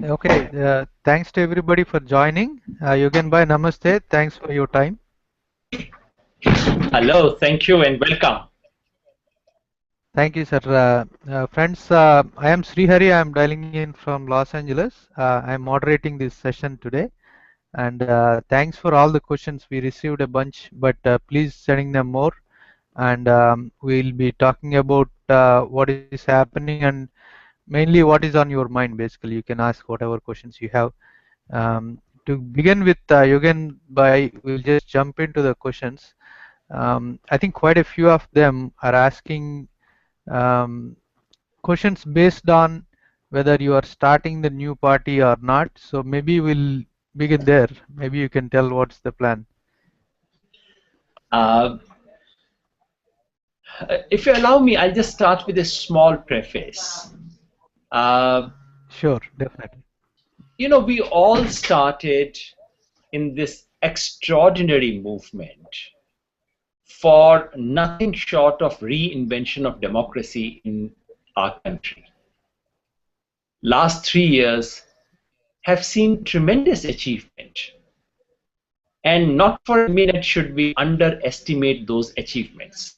Okay, thanks to everybody for joining. Yogendra, namaste. Thanks for your time. Hello, thank you and welcome. Thank you, sir. Friends, I am Srihari. I am dialing in from Los Angeles. I am moderating this session today. And thanks for all the questions. We received a bunch, but please sending them more. And we'll be talking about what is happening and mainly what is on your mind. Basically, you can ask whatever questions you have. To begin with, Yogendra, we'll just jump into the questions. I think quite a few of them are asking um, questions based on whether you are starting the new party or not. So maybe we'll begin there. Maybe you can tell what's the plan. Uh, if you allow me, I'll just start with a small preface. Uh, Sure, definitely. we all started in this extraordinary movement for nothing short of reinvention of democracy in our country. Last 3 years have seen tremendous achievement, and not for a minute should we underestimate those achievements.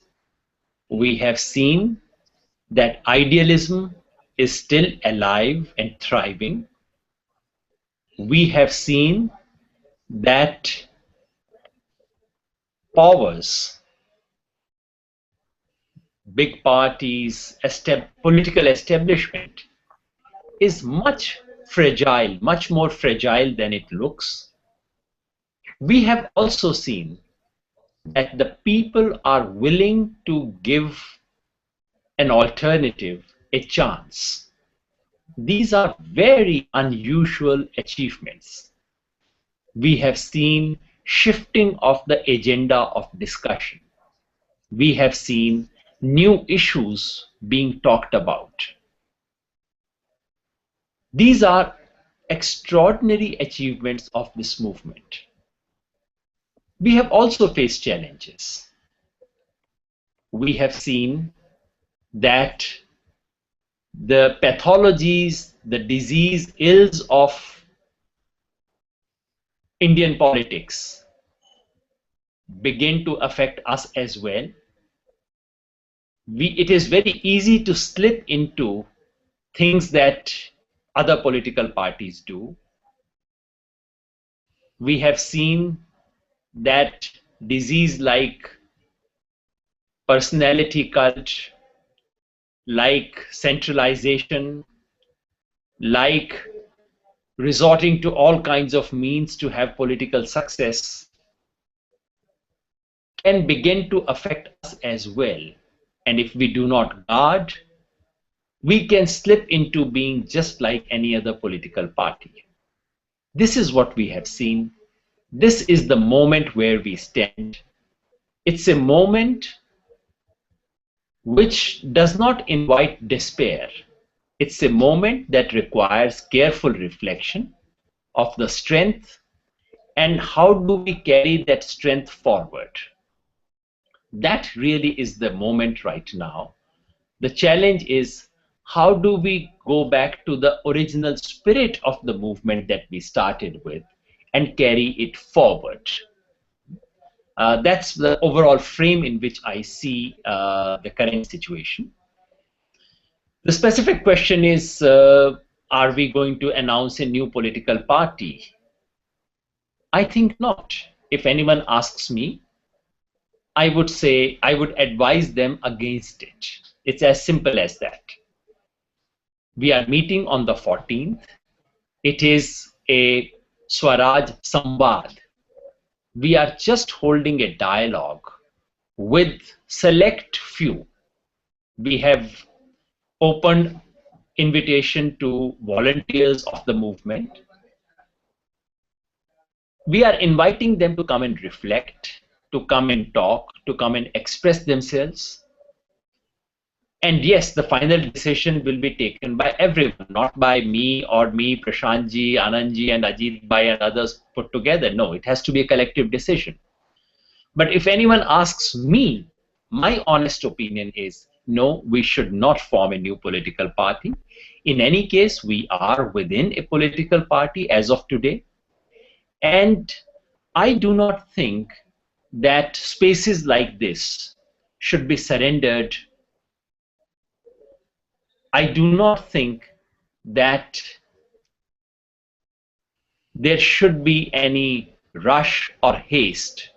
We have seen that idealism is still alive and thriving. We have seen that powers, big parties, political establishment is much fragile, much more fragile than it looks. We have also seen that the people are willing to give an alternative a chance. These are very unusual achievements. We have seen shifting of the agenda of discussion. We have seen new issues being talked about. These are extraordinary achievements of this movement. We have also faced challenges. We have seen that the pathologies, the disease ills of Indian politics begin to affect us as well. It is very easy to slip into things that other political parties do. We have seen that disease like personality cult, like centralization, like resorting to all kinds of means to have political success, can begin to affect us as well. And if we do not guard, we can slip into being just like any other political party. This is what we have seen. This is the moment where we stand. It's a moment which does not invite despair. It's a moment that requires careful reflection of the strength and how do we carry that strength forward. That really is the moment right now. The challenge is how do we go back to the original spirit of the movement that we started with and carry it forward. That's the overall frame in which I see the current situation. The specific question is, are we going to announce a new political party? I think not. If anyone asks me, I would say I would advise them against it. It's as simple as that. We are meeting on the 14th. It is a Swaraj Samwad. We are just holding a dialogue with select few. We have opened invitation to volunteers of the movement. We are inviting them to come and reflect, to come and talk, to come and express themselves. And yes, the final decision will be taken by everyone, not by me or me, Prashantji, Anandji, and Ajit Bhai and others put together. No, it has to be a collective decision. But if anyone asks me, my honest opinion is no, we should not form a new political party. In any case, we are within a political party as of today. And I do not think that spaces like this should be surrendered. I do not think that there should be any rush or haste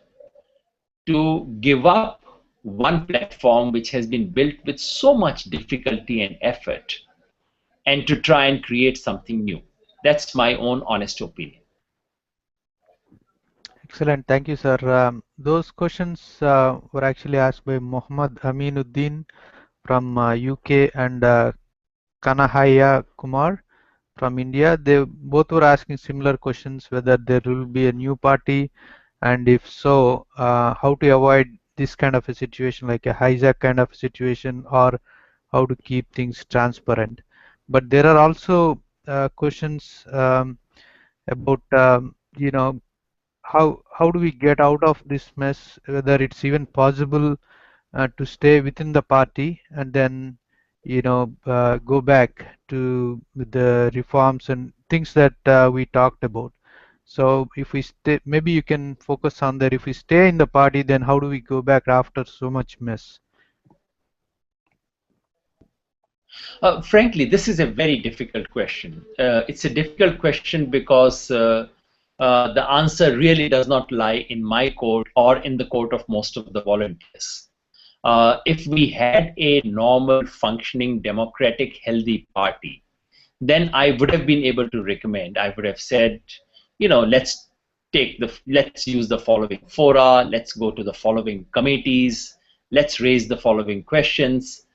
to give up one platform which has been built with so much difficulty and effort and to try and create something new. That's my own honest opinion. Excellent. Thank you, sir. Those questions were actually asked by Mohammad Aminuddin from UK and Kanahaya Kumar from India. They both were asking similar questions, whether there will be a new party, and if so, how to avoid this kind of a situation, like a hijack kind of situation, or how to keep things transparent. But there are also questions about, how do we get out of this mess, whether it's even possible to stay within the party and then go back to the reforms and things that we talked about. So if we stay, maybe you can focus on that. If we stay in the party, then how do we go back after so much mess? Frankly, this is a very difficult question. It's a difficult question because the answer really does not lie in my court or in the court of most of the volunteers. If we had a normal, functioning, democratic, healthy party, then I would have been able to recommend. I would have said, let's use the following fora, let's go to the following committees, let's raise the following questions.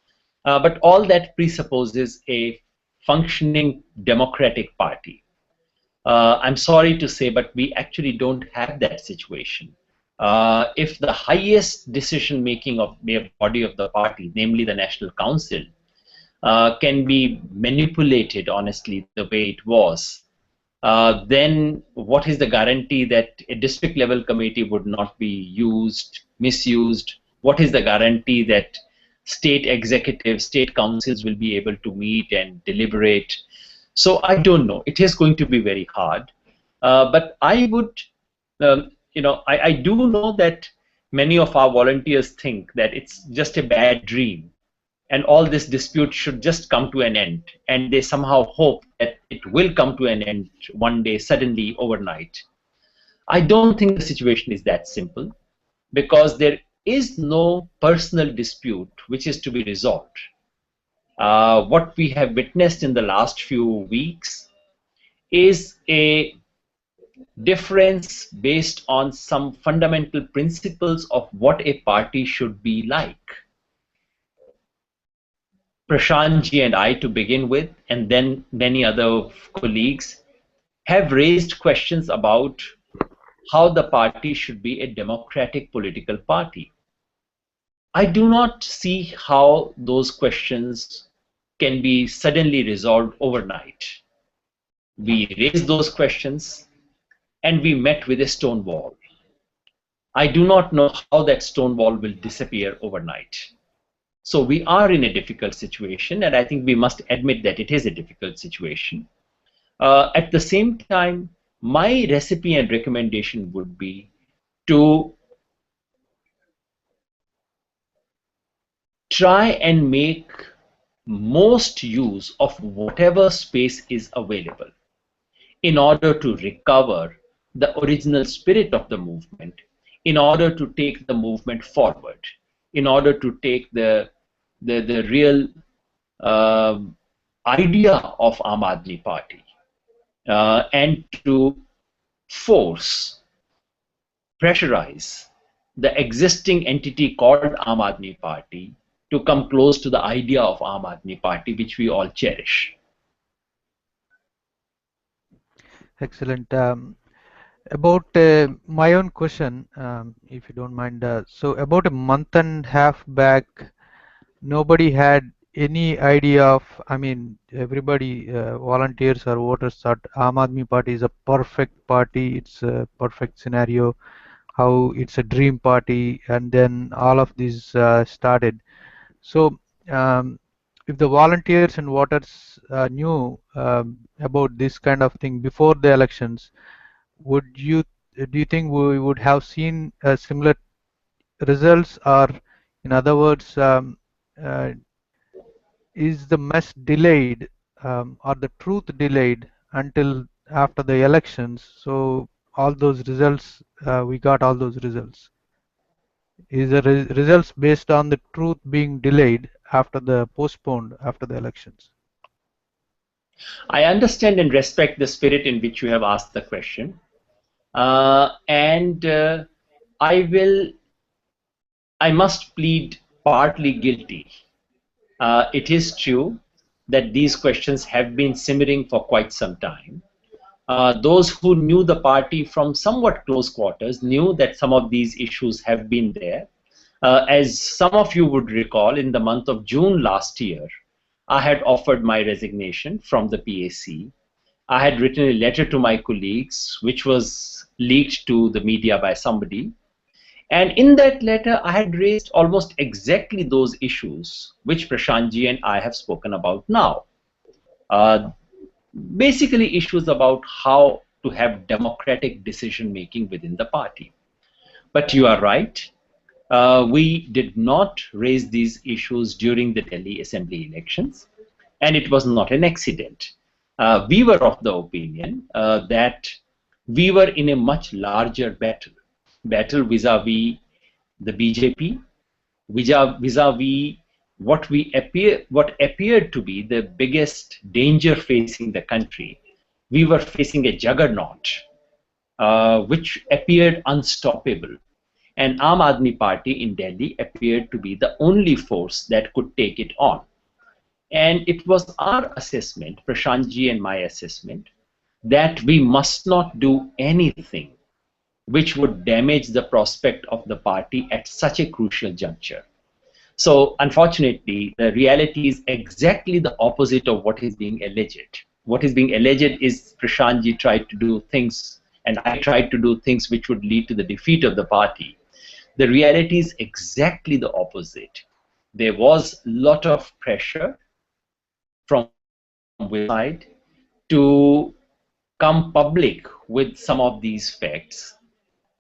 But all that presupposes a functioning democratic party. I'm sorry to say, but we actually don't have that situation. If the highest decision making of the body of the party, namely the National Council, can be manipulated honestly the way it was, then what is the guarantee that a district level committee would not be misused? What is the guarantee that state executives, state councils will be able to meet and deliberate? So I don't know. It is going to be very hard. But I would, I do know that many of our volunteers think that it's just a bad dream and all this dispute should just come to an end. And they somehow hope that it will come to an end one day, suddenly, overnight. I don't think the situation is that simple because there is no personal dispute which is to be resolved. What we have witnessed in the last few weeks is a difference based on some fundamental principles of what a party should be like. Prashantji and I, to begin with, and then many other colleagues, have raised questions about how the party should be a democratic political party. I do not see how those questions can be suddenly resolved overnight. We raised those questions and we met with a stone wall. I do not know how that stone wall will disappear overnight. So we are in a difficult situation, and I think we must admit that it is a difficult situation. At the same time, my recipe and recommendation would be to try and make most use of whatever space is available in order to recover the original spirit of the movement, in order to take the movement forward, in order to take the real idea of Aam Aadmi Party and to pressurize the existing entity called Aam Aadmi Party to come close to the idea of Aam Aadmi Party, which we all cherish. Excellent. About my own question, if you don't mind. So about a month and a half back, nobody had any idea of, I mean, everybody, volunteers or voters thought Aam Aadmi Party is a perfect party, it's a perfect scenario, how it's a dream party, and then all of this started. So if the volunteers and voters knew about this kind of thing before the elections, would you do you think we would have seen similar results, or in other words, uh, is the mess delayed, or the truth delayed until after the elections? So all those results, we got all those results. Is the results based on the truth being delayed after the postponed after the elections? I understand and respect the spirit in which you have asked the question. And I will, I must plead partly guilty. It is true that these questions have been simmering for quite some time. Those who knew the party from somewhat close quarters knew that some of these issues have been there. As some of you would recall, in the month of June last year, I had offered my resignation from the PAC. I had written a letter to my colleagues, which was leaked to the media by somebody. And in that letter, I had raised almost exactly those issues which Prashantji and I have spoken about now. Uh, Basically, issues about how to have democratic decision making within the party. But you are right. We did not raise these issues during the Delhi Assembly elections, and it was not an accident. We were of the opinion that we were in a much larger battle vis-a-vis the BJP, vis-a-vis what appeared to be the biggest danger facing the country. We were facing a juggernaut which appeared unstoppable. And Aam Aadmi Party in Delhi appeared to be the only force that could take it on. And it was our assessment, Prashantji and my assessment, that we must not do anything which would damage the prospect of the party at such a crucial juncture. So, unfortunately, the reality is exactly the opposite of what is being alleged. What is being alleged is Prashantji tried to do things, and I tried to do things which would lead to the defeat of the party. The reality is exactly the opposite. There was a lot of pressure from within side to come public with some of these facts,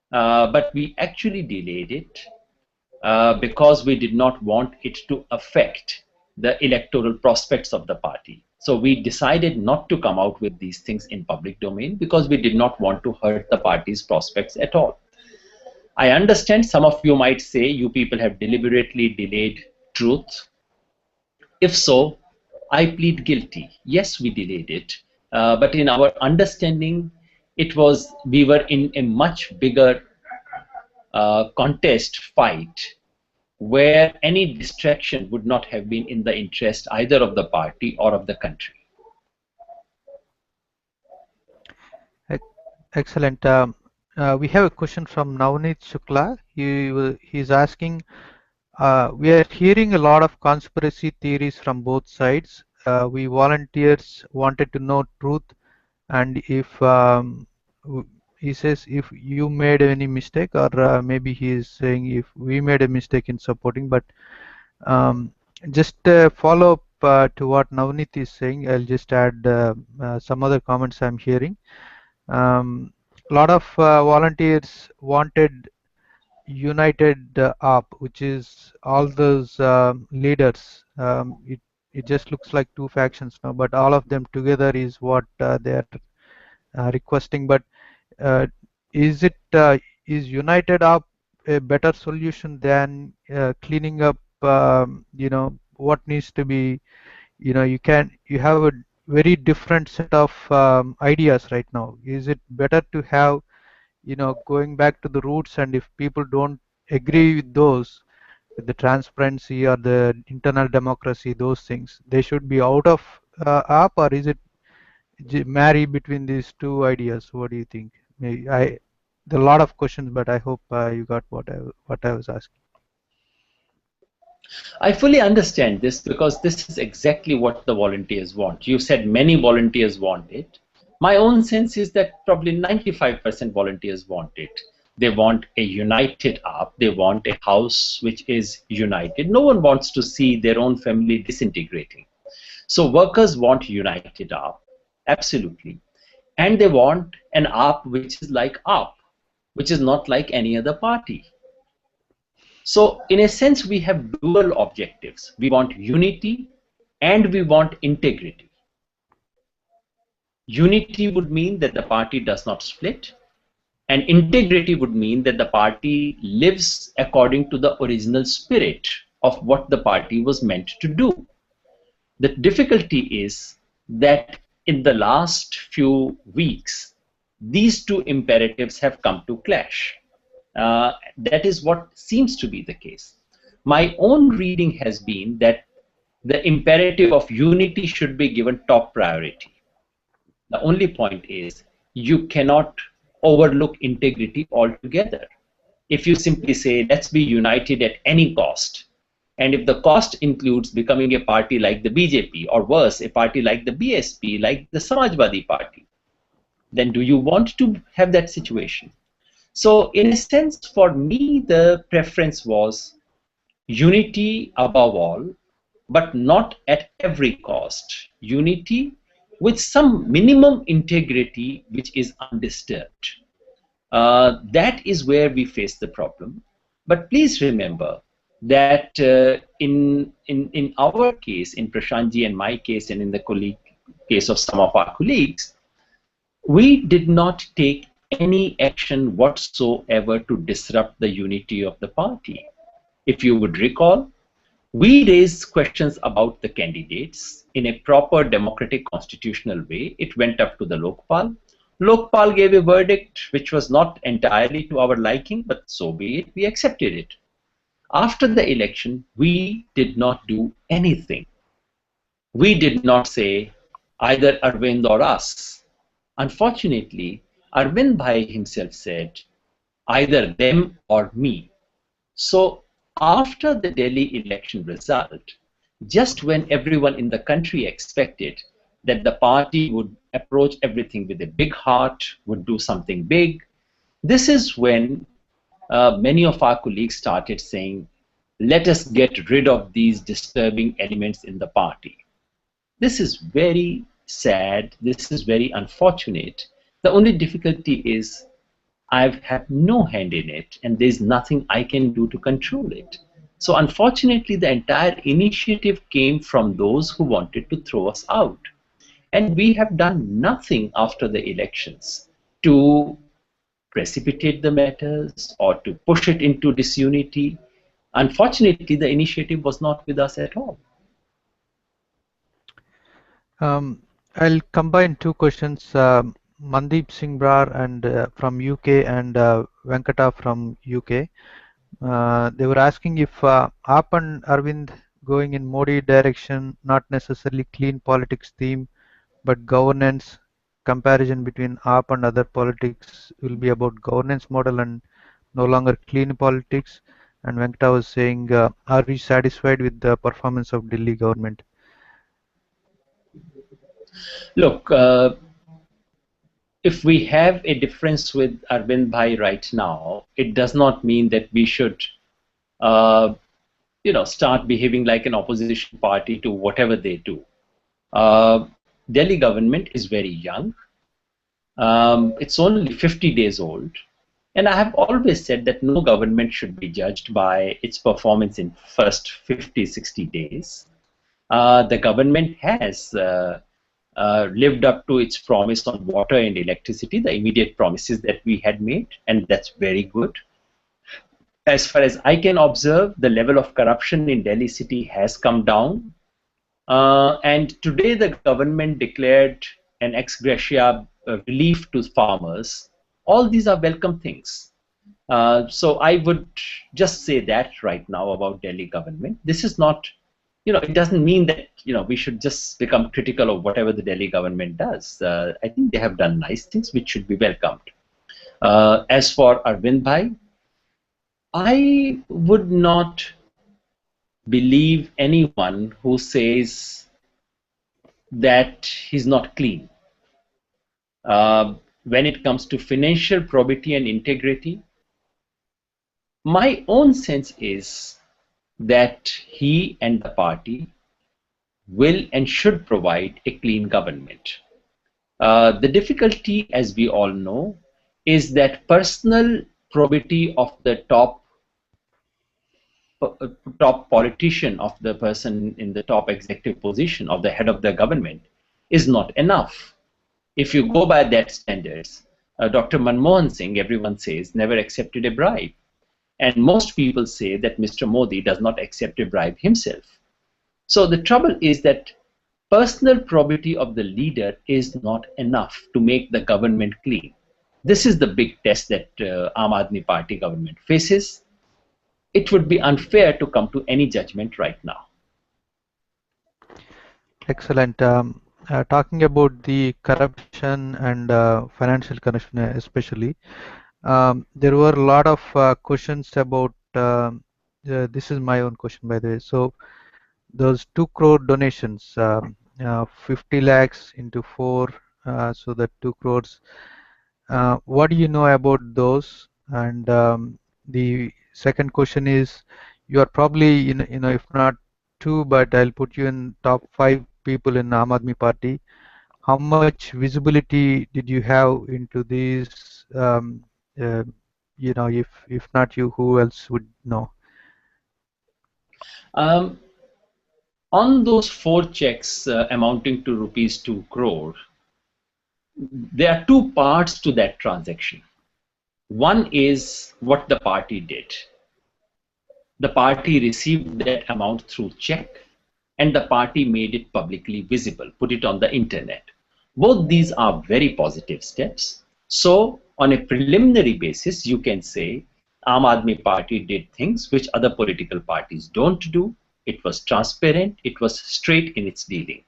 but we actually delayed it because we did not want it to affect the electoral prospects of the party. So we decided not to come out with these things in public domain because we did not want to hurt the party's prospects at all. I understand some of you might say you people have deliberately delayed truth. If so, I plead guilty. Yes, we delayed it, but in our understanding, we were in a much bigger contest fight where any distraction would not have been in the interest either of the party or of the country. Excellent. We have a question from Navneet Shukla. He's asking, we are hearing a lot of conspiracy theories from both sides. We volunteers wanted to know truth, and if he says if you made any mistake, or maybe he is saying if we made a mistake in supporting. But just follow up to what Navneet is saying, I'll just add some other comments I'm hearing. A lot of volunteers wanted united up, which is all those leaders. It just looks like two factions now, but all of them together is what they're requesting. But uh, is it is united up a better solution than cleaning up? What needs to be. You have a very different set of ideas right now. Is it better to have, going back to the roots, and if people don't agree with those, with the transparency or the internal democracy, those things, they should be out of up, or is it marry between these two ideas? What do you think? Maybe there are a lot of questions, but I hope you got what I was asking. I fully understand this because this is exactly what the volunteers want. You said many volunteers want it. My own sense is that probably 95% volunteers want it. They want a united AAP. They want a house which is united. No one wants to see their own family disintegrating. So workers want united AAP, absolutely. And they want an AAP which is like AAP, which is not like any other party. So in a sense, we have dual objectives. We want unity and we want integrity. Unity would mean that the party does not split, and integrity would mean that the party lives according to the original spirit of what the party was meant to do. The difficulty is that in the last few weeks, these two imperatives have come to clash. That is what seems to be the case. My own reading has been that the imperative of unity should be given top priority. The only point is you cannot overlook integrity altogether. If you simply say, let's be united at any cost, and if the cost includes becoming a party like the BJP, or worse, a party like the BSP, like the Samajwadi Party, then do you want to have that situation? So in a sense, for me, the preference was unity above all, but not at every cost. Unity with some minimum integrity which is undisturbed. That is where we face the problem. But please remember that in our case, in Prashantji and my case, and in the case of some of our colleagues, we did not take any action whatsoever to disrupt the unity of the party. If you would recall, we raised questions about the candidates in a proper democratic constitutional way. It went up to the Lokpal. Lokpal gave a verdict which was not entirely to our liking, but so be it, we accepted it. After the election, we did not do anything. We did not say either Arvind or us. Unfortunately, Arvind Bhai himself said either them or me. So after the Delhi election result, just when everyone in the country expected that the party would approach everything with a big heart, would do something big, this is when many of our colleagues started saying, let us get rid of these disturbing elements in the party. This is very sad. This is very unfortunate. The only difficulty is I have no hand in it, and there's nothing I can do to control it. So unfortunately, the entire initiative came from those who wanted to throw us out. And we have done nothing after the elections to precipitate the matters or to push it into disunity. Unfortunately, the initiative was not with us at all. I'll combine two questions. Mandeep Singh Brar and from UK and Venkata from UK. They were asking if AAP and Arvind going in Modi direction, not necessarily clean politics theme, but governance comparison between AAP and other politics will be about governance model and no longer clean politics. And Venkata was saying, are we satisfied with the performance of Delhi government? Look, if we have a difference with Arvind Bhai right now, it does not mean that we should, start behaving like an opposition party to whatever they do. Delhi government is very young. It's only 50 days old. And I have always said that no government should be judged by its performance in first 50, 60 days. The government has lived up to its promise on water and electricity, the immediate promises that we had made, and that's very good. As far as I can observe, the level of corruption in Delhi city has come down. And today the government declared an ex gratia relief to farmers. All these are welcome things. So I would just say that right now about Delhi government. This is not, it doesn't mean that, we should just become critical of whatever the Delhi government does. I think they have done nice things which should be welcomed. As for Arvind Bhai, I would not believe anyone who says that he's not clean. When it comes to financial probity and integrity, My own sense is that he and the party will and should provide a clean government. The difficulty, as we all know, is that personal probity of the top politician, of the person in the top executive position, of the head of the government, is not enough. If you go by that standards, Dr. Manmohan Singh, everyone says, never accepted a bribe. And most people say that Mr. Modi does not accept a bribe himself. So the trouble is that personal probity of the leader is not enough to make the government clean. This is the big test that Aam Aadmi Party government faces. It would be unfair to come to any judgment right now. Excellent. Talking about the corruption and financial corruption, especially, there were a lot of questions about. This is my own question, by the way. So, those 2 crore donations, 50 lakhs into 4, so that 2 crores. What do you know about those? And the second question is, you are probably, if not two, but I'll put you in top 5 people in Aam Aadmi Party. How much visibility did you have into these? If not you, who else would know? Um, on those 4 checks amounting to rupees 2 crore, there are 2 parts to that transaction. One is what the party did. The party received that amount through check, and the party made it publicly visible, put it on the internet. Both these are very positive steps. So on a preliminary basis, you can say Aam Aadmi Party did things which other political parties don't do. It was transparent, it was straight in its dealing.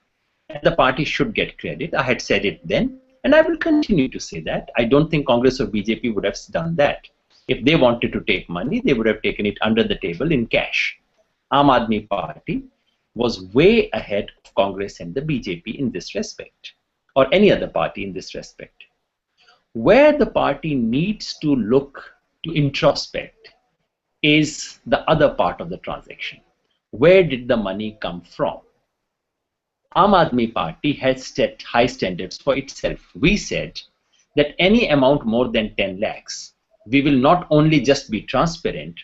And the party should get credit. I had said it then, and I will continue to say that. I don't think Congress or BJP would have done that. If they wanted to take money, they would have taken it under the table in cash. Aam Aadmi Party was way ahead of Congress and the BJP in this respect, or any other party in this respect. Where the party needs to look to introspect is the other part of the transaction. Where did the money come from? Aam Aadmi Party has set high standards for itself. We said that any amount more than 10 lakhs, we will not only just be transparent,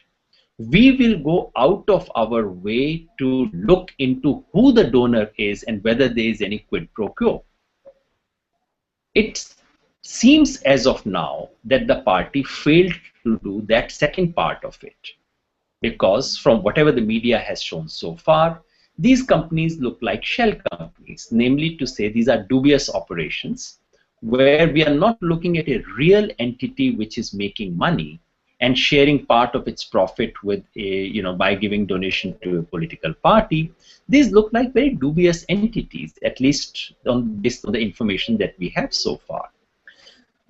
we will go out of our way to look into who the donor is and whether there is any quid pro quo. It seems as of now that the party failed to do that second part of it, because from whatever the media has shown so far, these companies look like shell companies, namely to say these are dubious operations where we are not looking at a real entity which is making money and sharing part of its profit with by giving donation to a political party. These look like very dubious entities, at least based on the information that we have so far.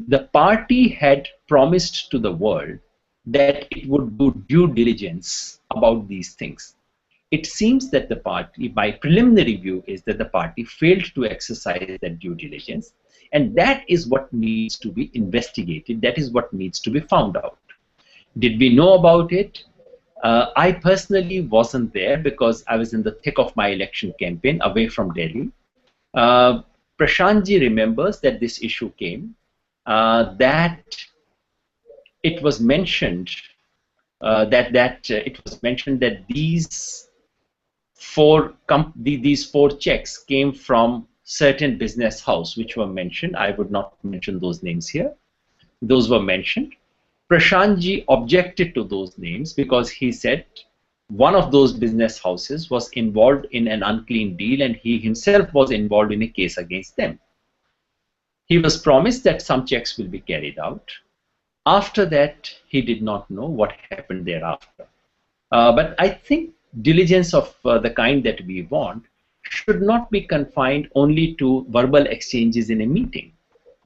The party had promised to the world that it would do due diligence about these things. It seems that the party, by preliminary view, is that the party failed to exercise that due diligence, and that is what needs to be investigated. That is what needs to be found out. Did we know about it? I personally wasn't there because I was in the thick of my election campaign away from Delhi. Prashantji remembers that this issue came, that it was mentioned that these four checks came from certain business house which were mentioned. I would not mention those names here. Those were mentioned. Prashantji objected to those names because he said one of those business houses was involved in an unclean deal and he himself was involved in a case against them. He was promised that some checks will be carried out. After that, he did not know what happened thereafter. But I think diligence of the kind that we want should not be confined only to verbal exchanges in a meeting.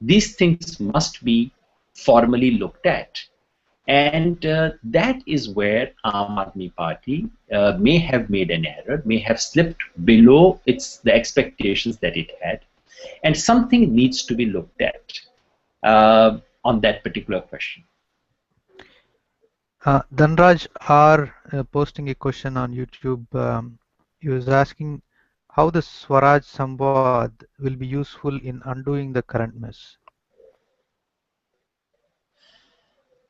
These things must be formally looked at. And that is where Aam Aadmi Party may have made an error, may have slipped below the expectations that it had. And something needs to be looked at on that particular question. Dhanraj R posting a question on YouTube. He was asking how the Swaraj Samwad will be useful in undoing the current mess.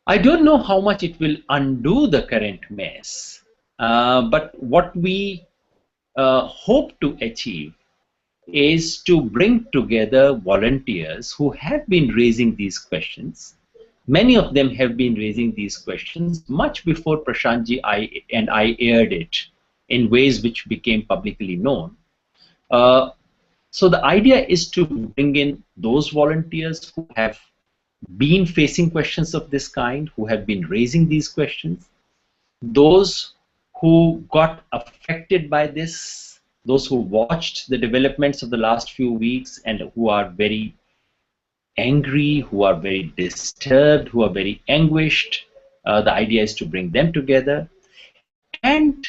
I don't know how much it will undo the current mess, but what we hope to achieve is to bring together volunteers who have been raising these questions. Many of them have been raising these questions much before Prashantji and I aired it in ways which became publicly known. Uh, so the idea is to bring in those volunteers who have been facing questions of this kind, who have been raising these questions, those who got affected by this, those who watched the developments of the last few weeks and who are very angry, who are very disturbed, who are very anguished. The idea is to bring them together. And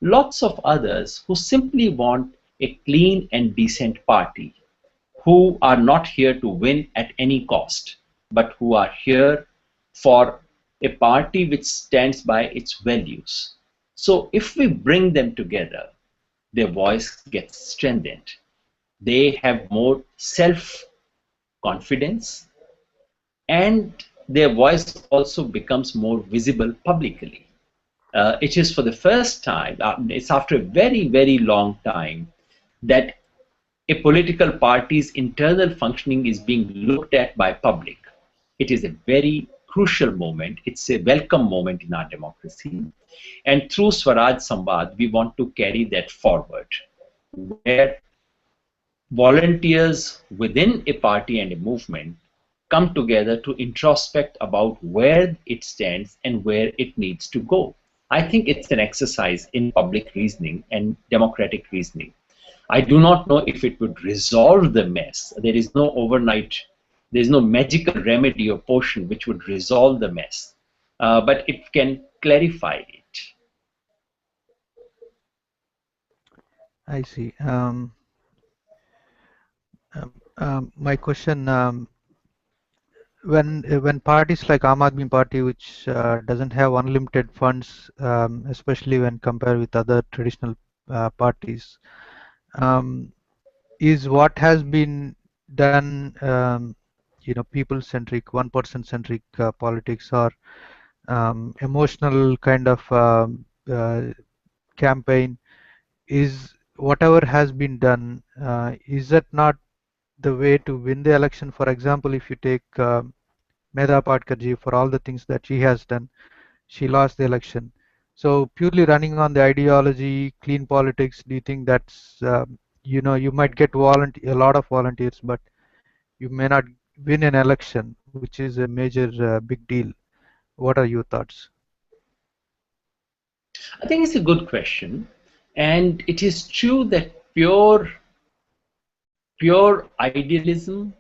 lots of others who simply want a clean and decent party, who are not here to win at any cost, but who are here for a party which stands by its values. So if we bring them together, their voice gets strengthened. They have more self confidence, and their voice also becomes more visible publicly. It is for the first time, it's after a very, very long time, that a political party's internal functioning is being looked at by public. It is a very crucial moment. It's a welcome moment in our democracy. And through Swaraj Samwad, we want to carry that forward, where volunteers within a party and a movement come together to introspect about where it stands and where it needs to go. I think it's an exercise in public reasoning and democratic reasoning. I do not know if it would resolve the mess. There is no overnight, there is no magical remedy or potion which would resolve the mess, but it can clarify it. I see. My question: when parties like Aam Aadmi Party, which doesn't have unlimited funds, especially when compared with other traditional parties, um, is what has been done, people-centric, one-person centric politics, or emotional kind of campaign? Is whatever has been done, is that not the way to win the election? For example, if you take Medha Patkarji, for all the things that she has done, she lost the election. So purely running on the ideology, clean politics, do you think that's, you might get a lot of volunteers, but you may not win an election, which is a major big deal. What are your thoughts? I think it's a good question. And it is true that pure idealism,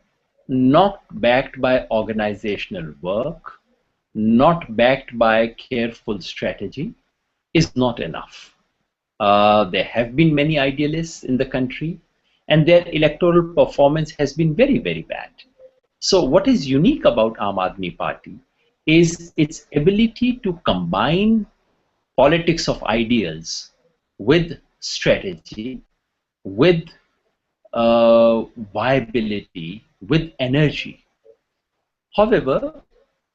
not backed by organizational work, not backed by careful strategy, is not enough. There have been many idealists in the country, and their electoral performance has been very, very bad. So, what is unique about Aam Aadmi Party is its ability to combine politics of ideals with strategy, with viability, with energy. However,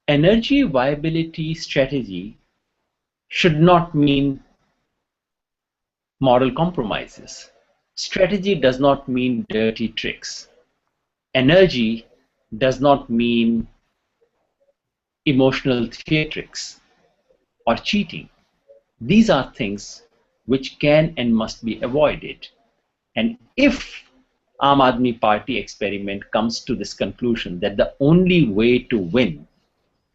energy, viability, strategy should not mean moral compromises. Strategy does not mean dirty tricks. Energy does not mean emotional theatrics or cheating. These are things which can and must be avoided. And if Aam Aadmi Party experiment comes to this conclusion that the only way to win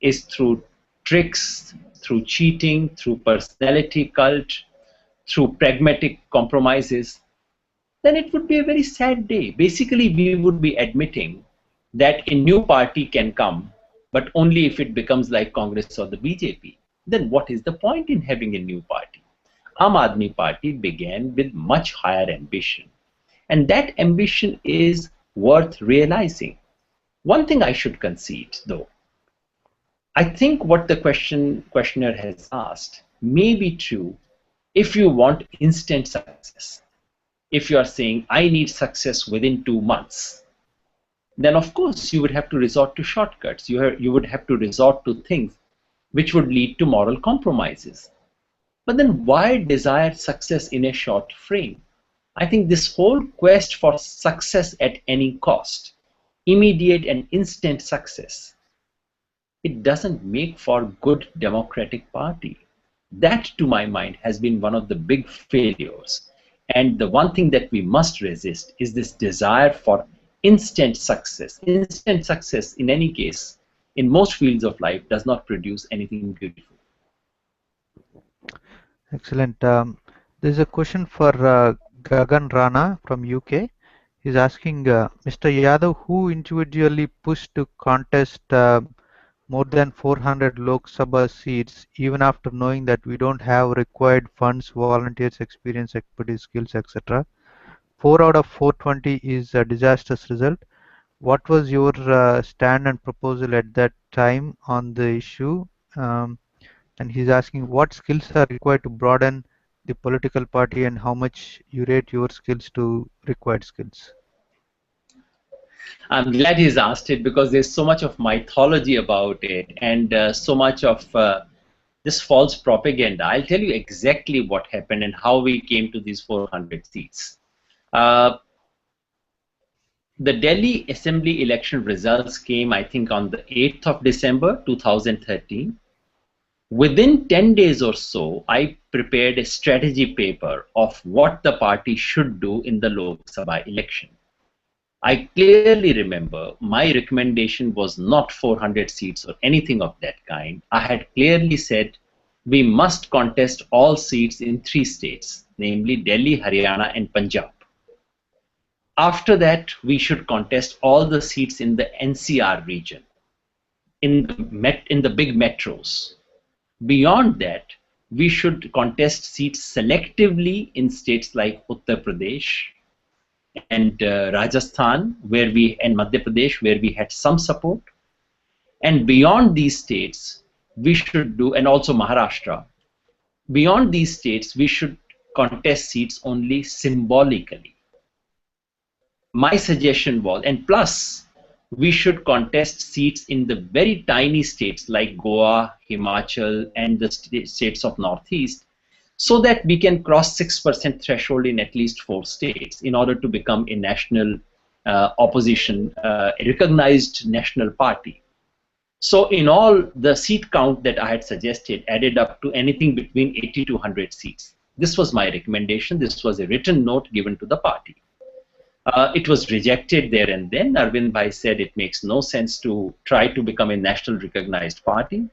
is through tricks, through cheating, through personality cult, through pragmatic compromises, then it would be a very sad day. Basically, we would be admitting that a new party can come, but only if it becomes like Congress or the BJP. Then what is the point in having a new party? Aam Aadmi Party began with much higher ambition, and that ambition is worth realizing. One thing I should concede, though, I think what the questioner has asked may be true if you want instant success. If you are saying, I need success within 2 months, then of course you would have to resort to shortcuts. You would have to resort to things which would lead to moral compromises. But then why desire success in a short frame? I think this whole quest for success at any cost, immediate and instant success, it doesn't make for good democratic party. That, to my mind, has been one of the big failures. And the one thing that we must resist is this desire for instant success. Instant success, in any case, in most fields of life, does not produce anything beautiful. Excellent. There's a question for Gagan Rana from UK. He's asking Mr. Yadav, who individually pushed to contest more than 400 Lok Sabha seats, even after knowing that we don't have required funds, volunteers, experience, expertise, skills, etc. 4 out of 420 is a disastrous result. What was your stand and proposal at that time on the issue? And he's asking what skills are required to broaden the political party and how much you rate your skills to required skills. I'm glad he's asked it because there's so much of mythology about it and so much of this false propaganda. I'll tell you exactly what happened and how we came to these 400 seats. The Delhi Assembly election results came, I think, on the 8th of December 2013. Within 10 days or so, I prepared a strategy paper of what the party should do in the Lok Sabha election. I clearly remember my recommendation was not 400 seats or anything of that kind. I had clearly said we must contest all seats in 3 states, namely Delhi, Haryana, and Punjab. After that, we should contest all the seats in the NCR region, in the big metros. Beyond that, we should contest seats selectively in states like Uttar Pradesh and Rajasthan, and Madhya Pradesh, where we had some support. And beyond these states, we should do, and also Maharashtra. Beyond these states, we should contest seats only symbolically. My suggestion was, and plus, we should contest seats in the very tiny states like Goa, Himachal, and the states of Northeast, so that we can cross 6% threshold in at least 4 states in order to become a national opposition, a recognized national party. So in all, the seat count that I had suggested added up to anything between 80 to 100 seats. This was my recommendation. This was a written note given to the party. It was rejected there and then. Arvind Bhai said it makes no sense to try to become a national recognized party.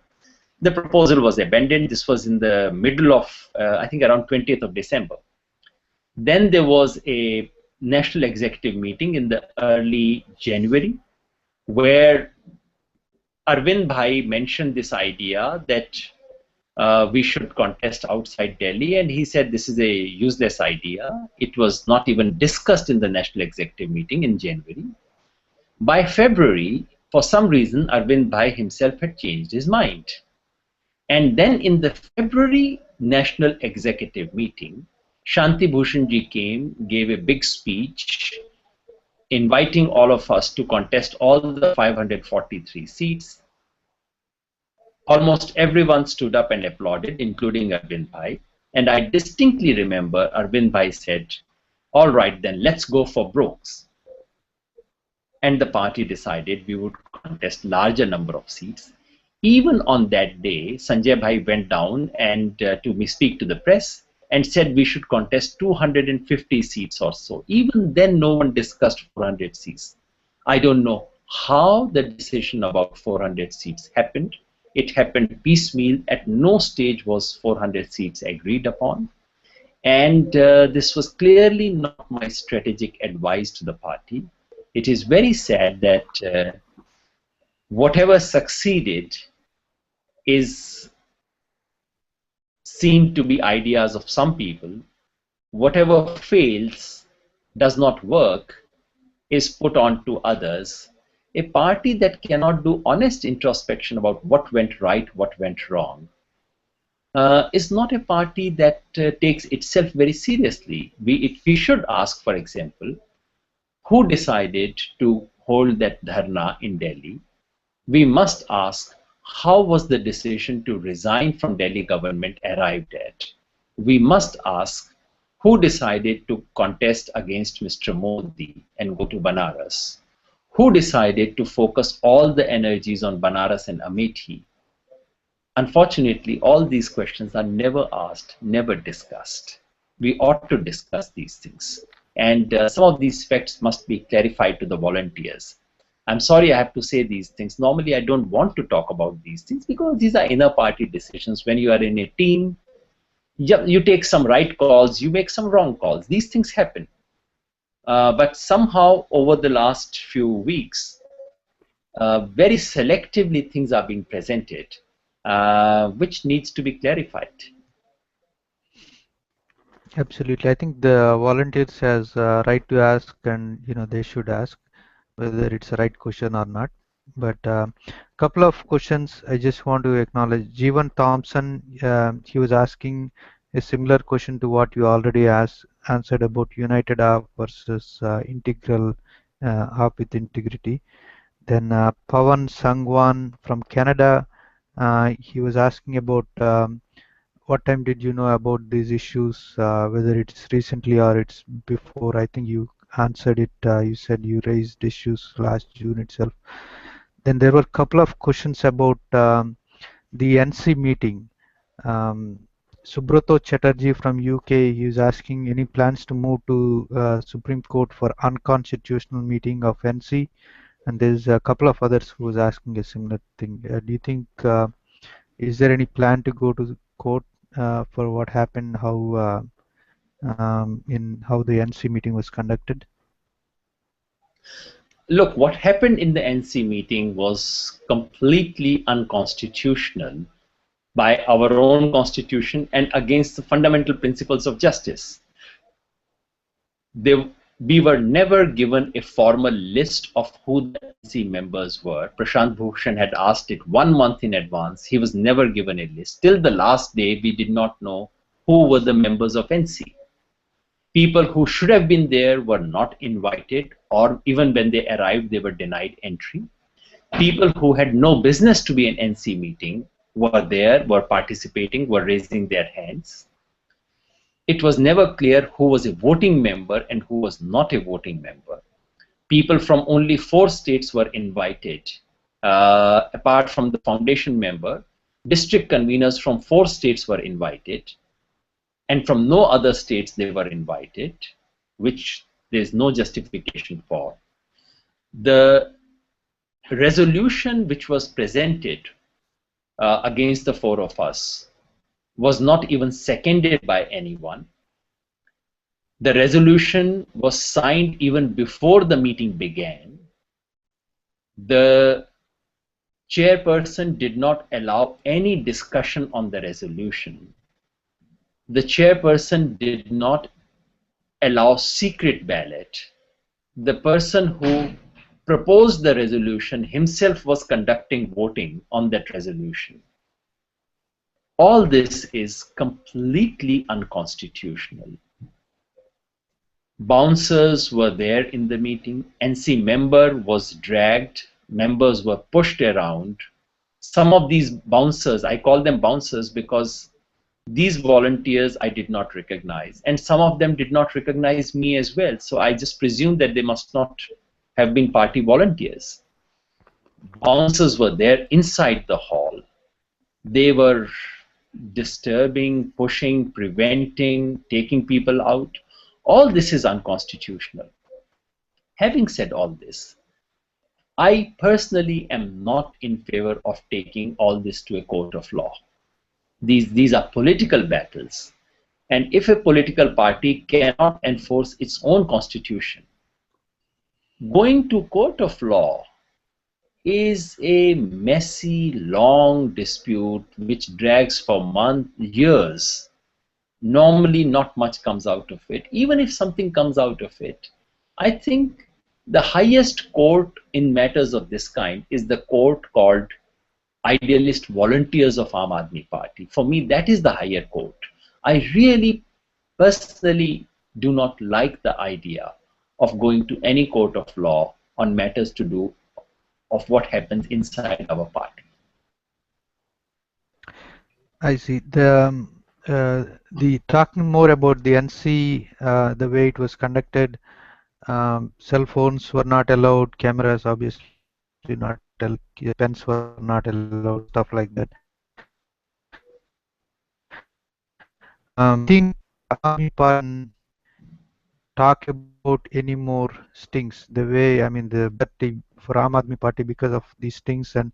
The proposal was abandoned. This was in the middle of, I think, around 20th of December. Then there was a national executive meeting in the early January, where Arvind Bhai mentioned this idea that we should contest outside Delhi, and he said this is a useless idea. It was not even discussed in the national executive meeting in January. By February, for some reason, Arvind Bhai himself had changed his mind. And then in the February national executive meeting, Shanti Bhushan ji came, gave a big speech, inviting all of us to contest all the 543 seats. Almost everyone stood up and applauded, including Arvind Bhai. And I distinctly remember Arvind Bhai said, all right, then let's go for Brooks. And the party decided we would contest larger number of seats. Even on that day, Sanjay Bhai went down and to speak to the press and said we should contest 250 seats or so. Even then, no one discussed 400 seats. I don't know how the decision about 400 seats happened. It happened piecemeal. At no stage was 400 seats agreed upon. And this was clearly not my strategic advice to the party. It is very sad that whatever succeeded is seen to be ideas of some people. Whatever fails, does not work, is put on to others. A party that cannot do honest introspection about what went right, what went wrong, is not a party that takes itself very seriously. We should ask, for example, who decided to hold that dharna in Delhi? We must ask, how was the decision to resign from Delhi government arrived at? We must ask, who decided to contest against Mr. Modi and go to Banaras? Who decided to focus all the energies on Banaras and Amethi? Unfortunately, all these questions are never asked, never discussed. We ought to discuss these things. And some of these facts must be clarified to the volunteers. I'm sorry I have to say these things. Normally, I don't want to talk about these things because these are inner party decisions. When you are in a team, you take some right calls, you make some wrong calls. These things happen. But somehow, over the last few weeks, very selectively things are being presented, which needs to be clarified. Absolutely. I think the volunteers has right to ask, and they should ask whether it's a right question or not. But couple of questions I just want to acknowledge. Jeevan Thompson, he was asking a similar question to what you already asked, answered about United App versus Integral App with integrity. Then Pawan Sangwan from Canada, he was asking about what time did you know about these issues, whether it's recently or it's before. I think you answered it. You said you raised issues last June itself. Then there were a couple of questions about the NC meeting. Um, Subrato Chatterjee from UK, he is asking any plans to move to Supreme Court for unconstitutional meeting of NC, and there's a couple of others who was asking a similar thing. Do you think is there any plan to go to the court for what happened, how the NC meeting was conducted? Look, what happened in the NC meeting was completely unconstitutional by our own constitution and against the fundamental principles of justice. We were never given a formal list of who the NC members were. Prashant Bhushan had asked it 1 month in advance. He was never given a list. Till the last day, we did not know who were the members of NC. People who should have been there were not invited, or even when they arrived, they were denied entry. People who had no business to be in NC meeting were there, were participating, were raising their hands. It was never clear who was a voting member and who was not a voting member. People from only 4 states were invited. Apart from the foundation member, district conveners from 4 states were invited. And from no other states they were invited, which there is no justification for. The resolution which was presented against the 4 of us was not even seconded by anyone. The resolution was signed even before the meeting began. The chairperson did not allow any discussion on the resolution. The chairperson did not allow secret ballot. The person who proposed the resolution himself was conducting voting on that resolution. All this is completely unconstitutional. Bouncers were there in the meeting. NC member was dragged. Members were pushed around. Some of these bouncers, I call them bouncers because these volunteers I did not recognize, and some of them did not recognize me as well. So I just presumed that they must not have been party volunteers. Bouncers were there inside the hall. They were disturbing, pushing, preventing, taking people out. All this is unconstitutional. Having said all this, I personally am not in favor of taking all this to a court of law. These are political battles. And if a political party cannot enforce its own constitution, going to court of law is a messy, long dispute which drags for months, years. Normally not much comes out of it. Even if something comes out of it, I think The highest court in matters of this kind is the court called Idealist Volunteers of Aam Aadmi Party. For me, that is the higher court. I really personally do not like the idea of going to any court of law on matters to do of what happens inside our party. I see. The talking more about the NC, the way it was conducted, cell phones were not allowed, cameras obviously not allowed, pens were not allowed, stuff like that. Do you think talk about any more stings? The way, I mean, the party for Aam Aadmi Party because of these stings, and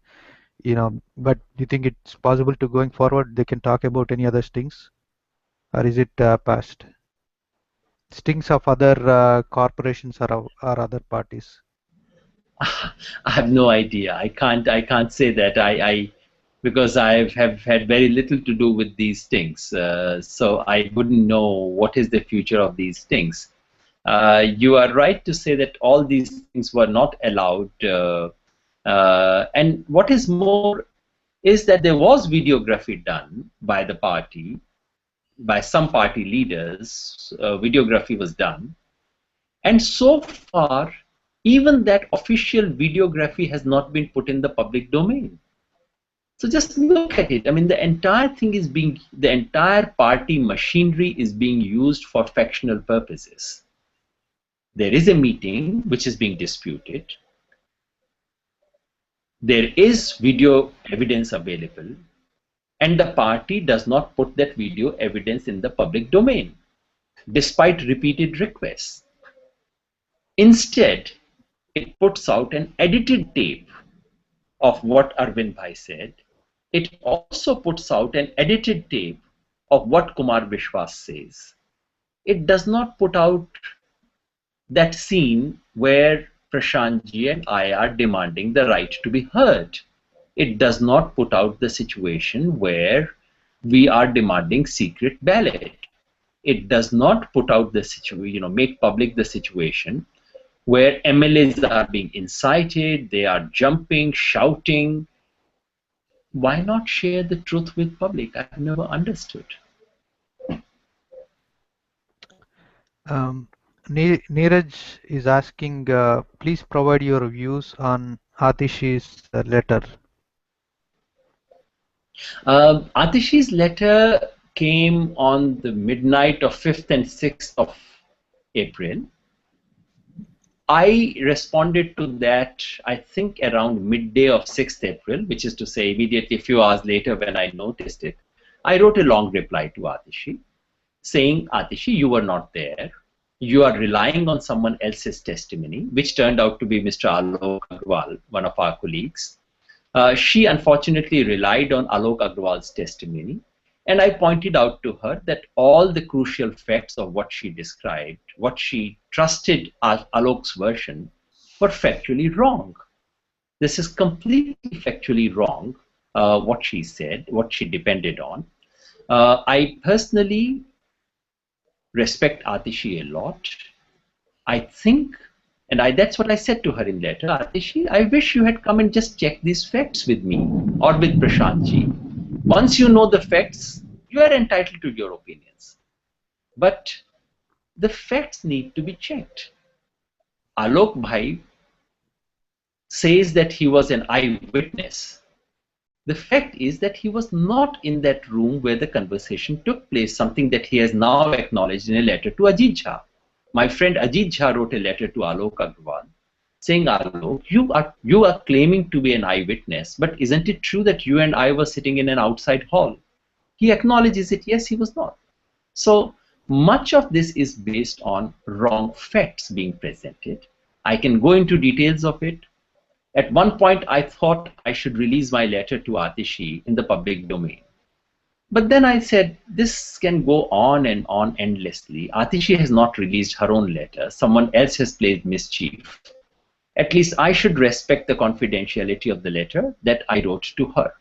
but do you think it's possible to going forward? They can talk about any other stings, or is it past? Stings of other corporations or other parties. I have no idea. I can't say that. I because I have had very little to do with these things, so I wouldn't know what is the future of these things. You are right to say that all these things were not allowed. And what is more is that there was videography done by the party, by some party leaders. Videography was done, and so far, even that official videography has not been put in the public domain. So just look at it. I mean, the entire thing is the entire party machinery is being used for factional purposes. There is a meeting which is being disputed. There is video evidence available, and the party does not put that video evidence in the public domain, despite repeated requests. Instead, it puts out an edited tape of what Arvind Bhai said. It also puts out an edited tape of what Kumar Vishwas says. It does not put out that scene where Prashantji and I are demanding the right to be heard. It does not put out the situation where we are demanding secret ballot. It does not put out the situation, make public the situation where MLAs are being incited, they are jumping, shouting. Why not share the truth with public? I've never understood. Neeraj is asking, please provide your views on Atishi's letter. Atishi's letter came on the midnight of 5th and 6th of April. I responded to that, I think, around midday of 6th April, which is to say immediately a few hours later when I noticed it. I wrote a long reply to Atishi saying, Atishi, you were not there. You are relying on someone else's testimony, which turned out to be Mr. Alok Agrawal, one of our colleagues. She unfortunately relied on Alok Agrawal's testimony, and I pointed out to her that all the crucial facts of what she described, what she trusted as Alok's version, were factually wrong. This is completely factually wrong, what she said, what she depended on. I personally respect Atishi a lot. I think, and that's what I said to her in letter, Atishi, I wish you had come and just checked these facts with me or with Prashantji. Once you know the facts, you are entitled to your opinions. But the facts need to be checked. Alok Bhai says that he was an eyewitness. The fact is that he was not in that room where the conversation took place, something that he has now acknowledged in a letter to Ajit Jha. My friend Ajit Jha wrote a letter to Alok Agrawal saying, Alok, you are claiming to be an eyewitness, but isn't it true that you and I were sitting in an outside hall? He acknowledges it, yes, he was not. So much of this is based on wrong facts being presented. I can go into details of it. At one point, I thought I should release my letter to Atishi in the public domain. But then I said, this can go on and on endlessly. Atishi has not released her own letter. Someone else has played mischief. At least I should respect the confidentiality of the letter that I wrote to her.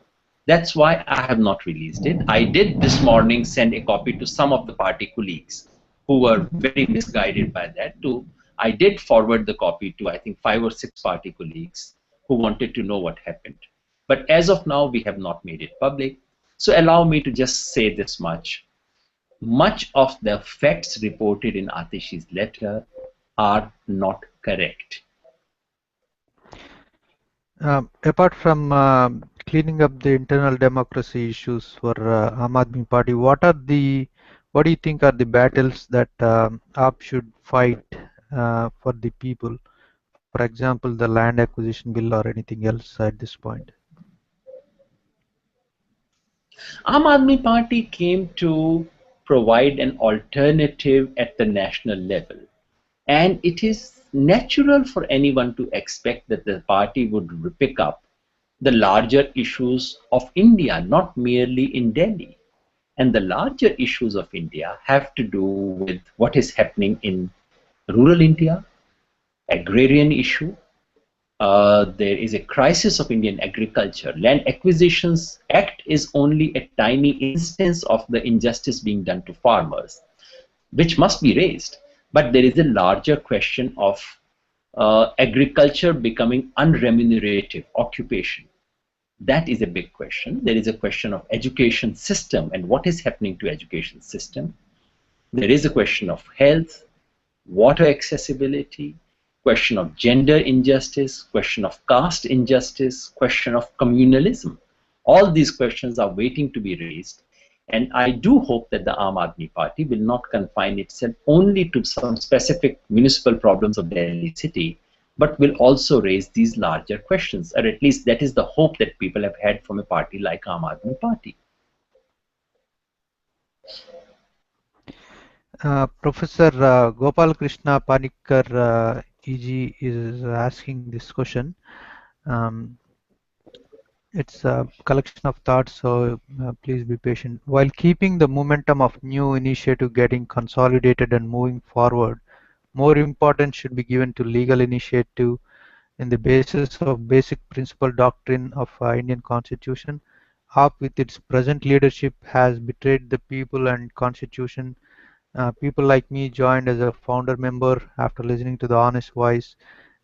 That's why I have not released it. I did this morning send a copy to some of the party colleagues who were very misguided by that to I did forward the copy to, I think, 5 or 6 party colleagues who wanted to know what happened. But as of now, we have not made it public. So allow me to just say this much. Much of the facts reported in Atishi's letter are not correct. Apart from cleaning up the internal democracy issues for Aam Aadmi Party, what do you think are the battles that AAP should fight for the people? For example, the land acquisition bill or anything else at this point. Aam Aadmi Party came to provide an alternative at the national level. And it is natural for anyone to expect that the party would pick up the larger issues of India, not merely in Delhi. And the larger issues of India have to do with what is happening in rural India, agrarian issue. There is a crisis of Indian agriculture. Land Acquisitions Act is only a tiny instance of the injustice being done to farmers, which must be raised. But there is a larger question of agriculture becoming unremunerative occupation. That is a big question. There is a question of education system and what is happening to education system. There is a question of health, water accessibility, question of gender injustice, question of caste injustice, question of communalism. All these questions are waiting to be raised. And I do hope that the Aam Aadmi Party will not confine itself only to some specific municipal problems of Delhi city, but will also raise these larger questions, or at least that is the hope that people have had from a party like Aam Aadmi Party. Professor Gopal Krishna Panikkar EG is asking this question. It's a collection of thoughts, so please be patient. While keeping the momentum of new initiative getting consolidated and moving forward, more importance should be given to legal initiative in the basis of basic principle doctrine of Indian Constitution. AAP with its present leadership has betrayed the people and Constitution. People like me joined as a founder member after listening to the honest voice,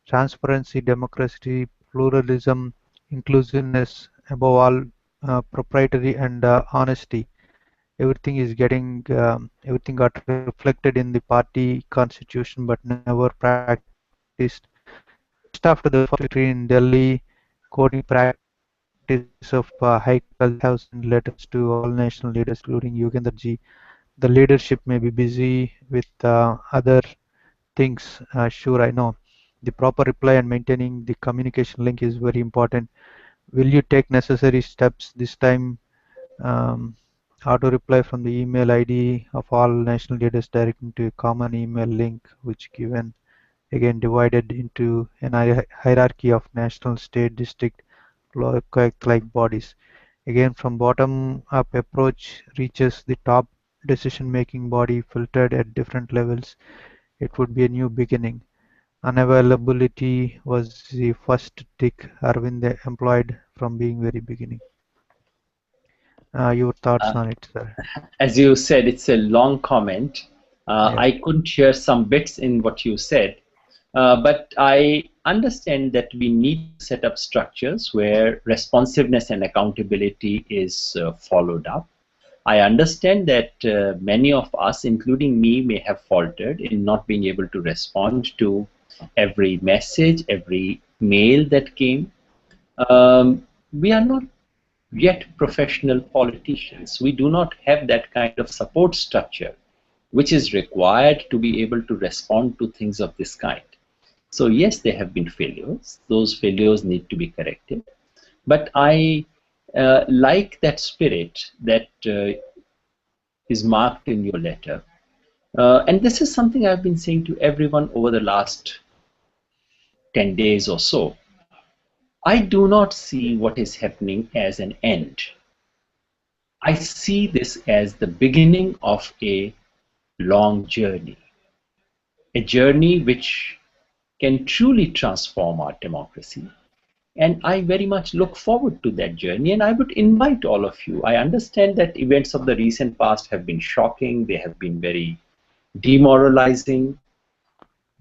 transparency, democracy, pluralism, inclusiveness, above all, proprietary and honesty. Everything got reflected in the party constitution, but never practiced. Just after the first victory in Delhi, quoting practice of high culture, I have sent letters to all national leaders, including Yogendra ji. The leadership may be busy with other things, sure I know. The proper reply and maintaining the communication link is very important. Will you take necessary steps this time? Um, Auto reply from the email ID of all national leaders directing to a common email link, which given again divided into an hierarchy of national, state, district, local-like bodies. Again, from bottom-up approach reaches the top decision-making body filtered at different levels. It would be a new beginning. Unavailability was the first tick Arvind employed from being very beginning. Your thoughts Uh, on it, sir? as you said, it's a long comment. Yeah. I couldn't hear some bits in what you said, but I understand that we need to set up structures where responsiveness and accountability is followed up. I understand that many of us, including me, may have faltered in not being able to respond to every message, every mail that came. We are not yet professional politicians. We do not have that kind of support structure which is required to be able to respond to things of this kind. So yes, there have been failures. Those failures need to be corrected. But I like that spirit that is marked in your letter. And this is something I've been saying to everyone over the last 10 days or so. I do not see what is happening as an end. I see this as the beginning of a long a journey which can truly transform our democracy. And I very much look forward to that journey, and I would invite all of you. I understand that events of the recent past have been shocking, they have been very demoralizing,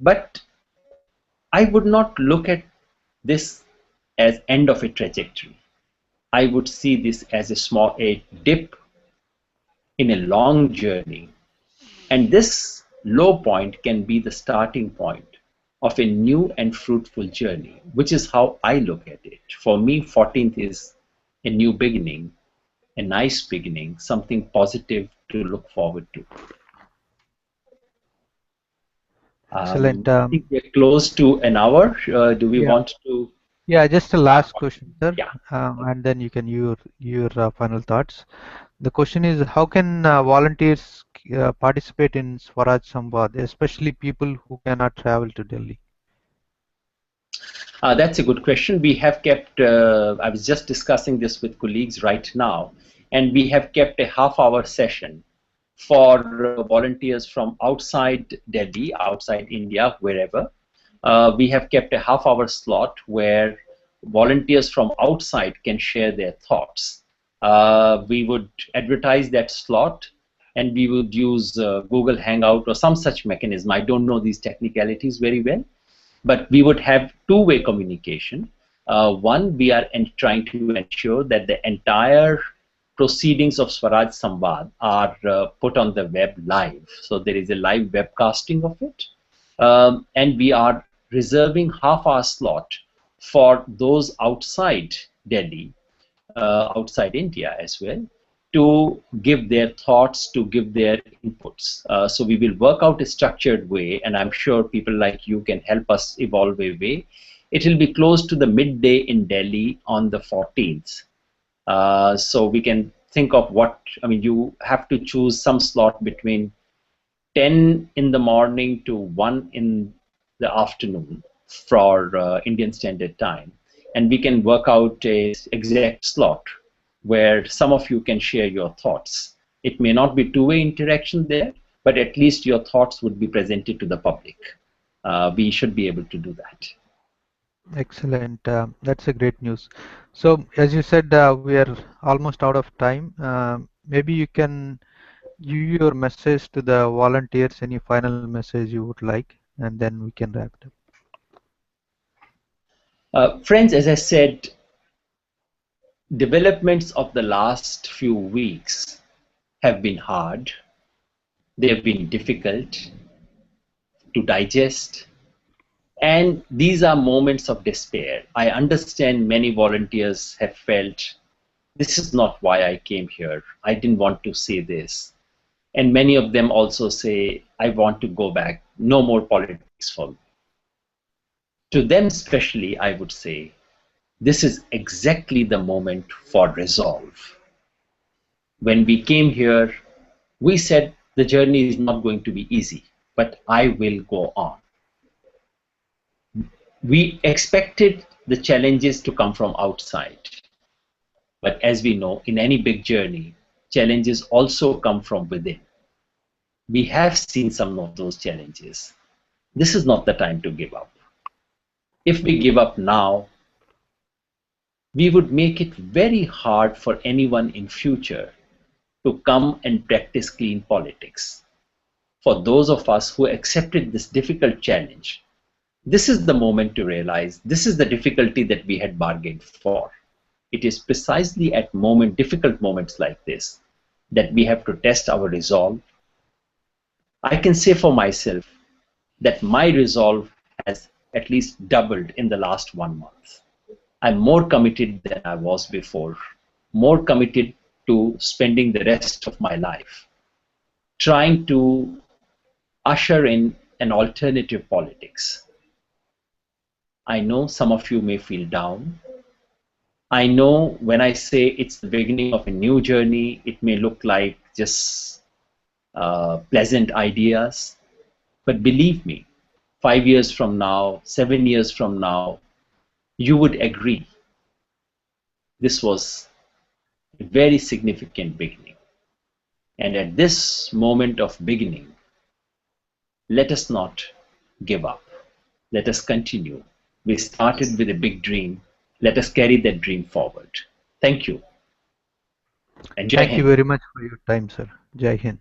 But I would not look at this as end of a trajectory. I would see this as a dip in a long journey. And this low point can be the starting point of a new and fruitful journey, which is how I look at it. For me, 14th is a new beginning, a nice beginning, something positive to look forward to. Excellent. I think we're close to an hour. Do we Yeah, want to yeah. Just a wrap last up? question, sir, Yeah. and then you can your final thoughts. The question is, how can volunteers participate in Swaraj Samwad, especially people who cannot travel to Delhi? That's a good question. We have kept, I was just discussing this with colleagues right now, and we have kept a half-hour session for volunteers from outside Delhi, outside India, wherever. We have kept a half-hour slot where volunteers from outside can share their thoughts. We would advertise that slot, and we would use Google Hangout or some such mechanism. I don't know these technicalities very well, but we would have two-way communication. One, we are trying to ensure that the entire proceedings of Swaraj Samwad are put on the web live. So there is a live webcasting of it. And we are reserving half-hour slot for those outside Delhi, outside India as well, to give their thoughts, to give their inputs. So we will work out a structured way, and I'm sure people like you can help us evolve a way. It will be close to the midday in Delhi on the 14th. So we can think of what, I mean, you have to choose some slot between 10 in the morning to 1 in the afternoon for Indian Standard Time. And we can work out a exact slot where some of you can share your thoughts. It may not be two-way interaction there, but at least your thoughts would be presented to the public. We should be able to do that. Excellent. That's a great news. So, as you said, we are almost out of time. Maybe you can give your message to the volunteers, any final message you would like, and then we can wrap it up. Friends, as I said, developments of the last few weeks have been hard. They have been difficult to digest. And these are moments of despair. I understand many volunteers have felt, this is not why I came here. I didn't want to say this. And many of them also say, I want to go back. No more politics for me. To them especially, I would say, this is exactly the moment for resolve. When we came here, we said the journey is not going to be easy, but I will go on. We expected the challenges to come from outside. But as we know, in any big journey, challenges also come from within. We have seen some of those challenges. This is not the time to give up. If we give up now, we would make it very hard for anyone in future to come and practice clean politics. For those of us who accepted this difficult challenge, this is the moment to realize this is the difficulty that we had bargained for. It is precisely at difficult moments like this that we have to test our resolve. I can say for myself that my resolve has at least doubled in the last 1 month. I'm more committed than I was before, more committed to spending the rest of my life trying to usher in an alternative politics. I know some of you may feel down. I know when I say it's the beginning of a new journey, it may look like just pleasant ideas. But believe me, 5 years from now, 7 years from now, you would agree this was a very significant beginning. And at this moment of beginning, let us not give up. Let us continue. We started with a big dream. Let us carry that dream forward. Thank you. And Jai Thank you Hind. very much for your time, sir. Jai Hind.